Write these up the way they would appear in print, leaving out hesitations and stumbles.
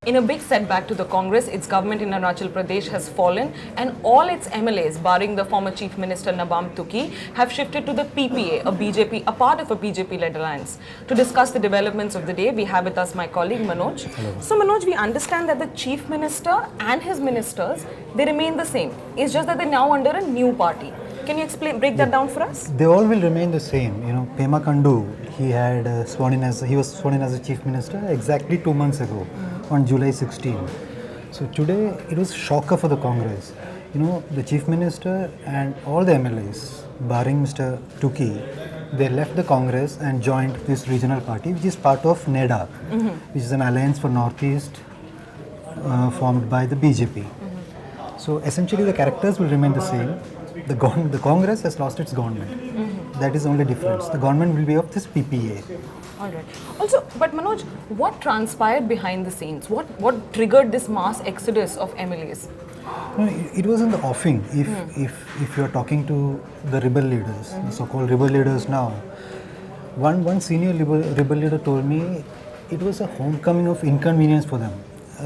In a big setback to the Congress, its government in Arunachal Pradesh has fallen and all its MLAs, barring the former Chief Minister Nabam Tuki, have shifted to the PPA, a part of a BJP-led alliance. To discuss the developments of the day, we have with us my colleague Manoj. Hello. So Manoj, we understand that the Chief Minister and his ministers, they remain the same. It's just that they're now under a new party. Can you break that down for us? They all will remain the same. Pema Khandu, he was sworn in as a chief minister exactly 2 months ago on July 16. So today it was a shocker for the Congress. The chief minister and all the MLAs, barring Mr. Tuki, they left the Congress and joined this regional party, which is part of NEDA, which is an alliance for Northeast formed by the BJP. So essentially the characters will remain the same. The Congress has lost its government. That is the only difference. The government will be of this PPA. All right. Also, but Manoj, what transpired behind the scenes? What triggered this mass exodus of MLAs? It was in the offing. If you are talking to the rebel leaders, the so-called rebel leaders now, one senior rebel leader told me it was a homecoming of inconvenience for them,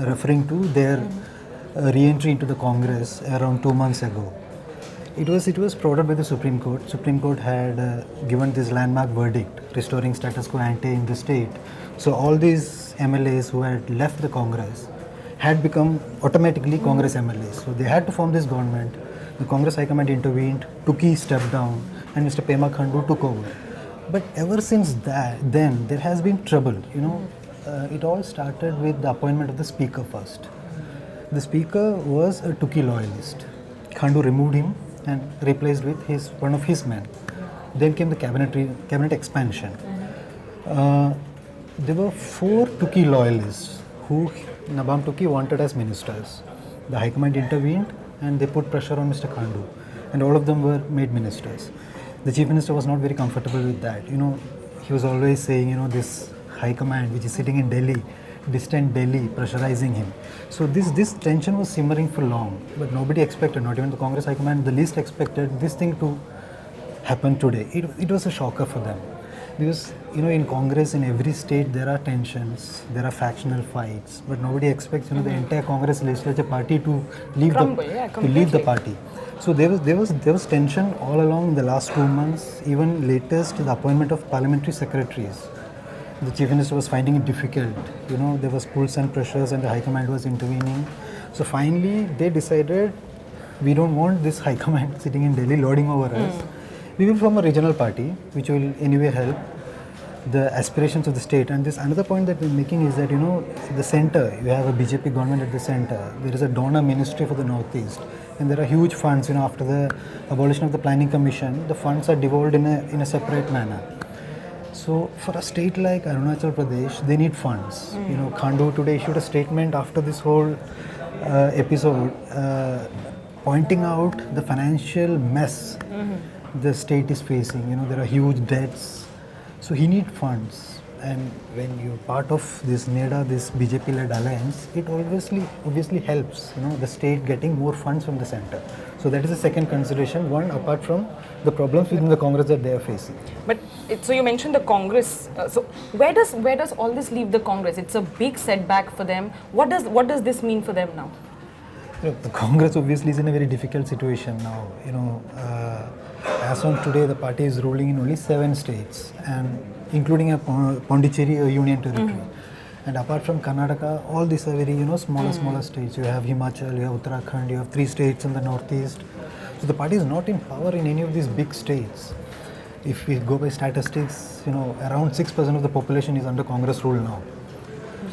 referring to their re-entry into the Congress around 2 months ago. It was prodded by the Supreme Court. Supreme Court had given this landmark verdict, restoring status quo ante in the state. So all these MLAs who had left the Congress had become automatically Congress MLAs. So they had to form this government. The Congress High Command intervened, Tuki stepped down, and Mr. Pema Khandu took over. But ever since then, there has been trouble. It all started with the appointment of the Speaker first. The Speaker was a Tuki loyalist. Khandu removed him and replaced with one of his men. Then came the cabinet expansion. There were 4 Tuki loyalists who Nabam Tuki wanted as ministers. The High Command intervened and they put pressure on Mr. Khandu, and all of them were made ministers. The Chief Minister was not very comfortable with that. He was always saying, this High Command, which is sitting in Delhi, distant Delhi, pressurizing him. So this tension was simmering for long, but nobody expected, not even the Congress High Command, the least expected this thing to happen today. It was a shocker for them. Because, in Congress, in every state, there are tensions, there are factional fights, but nobody expects, the entire Congress Legislature Party to leave the party. So there was tension all along in the last 2 months, even latest the appointment of parliamentary secretaries. The Chief Minister was finding it difficult. There was pulls and pressures and the High Command was intervening. So finally, they decided, we don't want this High Command sitting in Delhi lording over us. We will form a regional party, which will anyway help the aspirations of the state. And this another point that we're making is that, the center, you have a BJP government at the center. There is a donor ministry for the Northeast. And there are huge funds, after the abolition of the Planning Commission, the funds are devolved in a separate manner. So for a state like Arunachal Pradesh, they need funds. Khandu today issued a statement after this whole episode, pointing out the financial mess the state is facing. There are huge debts. So he needs funds. And when you're part of this NEDA, this BJP-led alliance, it obviously helps, the state getting more funds from the center. So that is the second consideration, one apart from the problems within the Congress that they are facing. But so you mentioned the Congress. So where does all this leave the Congress? It's a big setback for them. What does this mean for them now? The Congress obviously is in a very difficult situation now. As on today, the party is ruling in only 7 states, and including a Pondicherry, a union territory. And apart from Karnataka, all these are very, smaller states. You have Himachal, you have Uttarakhand, you have 3 states in the northeast. So the party is not in power in any of these big states. If we go by statistics, around 6% of the population is under Congress rule now.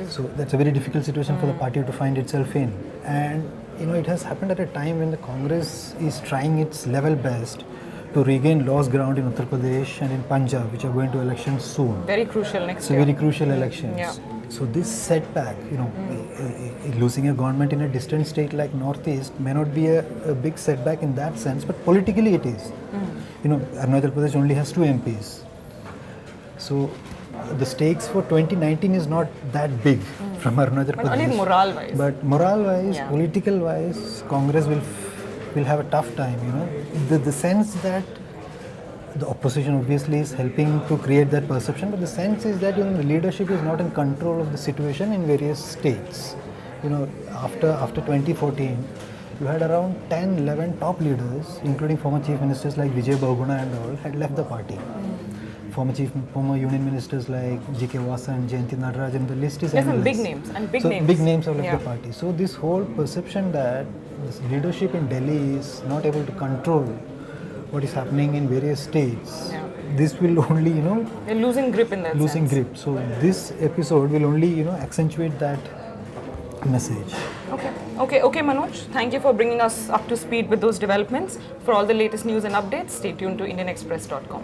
So that's a very difficult situation for the party to find itself in. And, it has happened at a time when the Congress is trying its level best to regain lost ground in Uttar Pradesh and in Punjab, which are going to elections soon. Very crucial next year. Very crucial elections. Yeah. So this setback, losing a government in a distant state like Northeast may not be a big setback in that sense, but politically it is. Arunachal Pradesh only has 2 MPs. So the stakes for 2019 is not that big from Arunachal Pradesh. But only morale-wise. But morale-wise, political-wise, Congress will have a tough time, The sense that the opposition obviously is helping to create that perception, but the sense is that the leadership is not in control of the situation in various states. after 2014, you had around 10, 11 top leaders, including former chief ministers like Vijay Bahuguna and all, had left the party. Former union ministers like G.K. Vasan, Jayanti Nadarajan, the list is There's some endless. big names and big So names. big names have left Yeah. the party. So this whole perception that this leadership in Delhi is not able to control what is happening in various states, Yeah. this will only, They're losing grip in that losing sense. grip. So this episode will only, accentuate that message. Okay, Manoj. Thank you for bringing us up to speed with those developments. For all the latest news and updates, stay tuned to IndianExpress.com.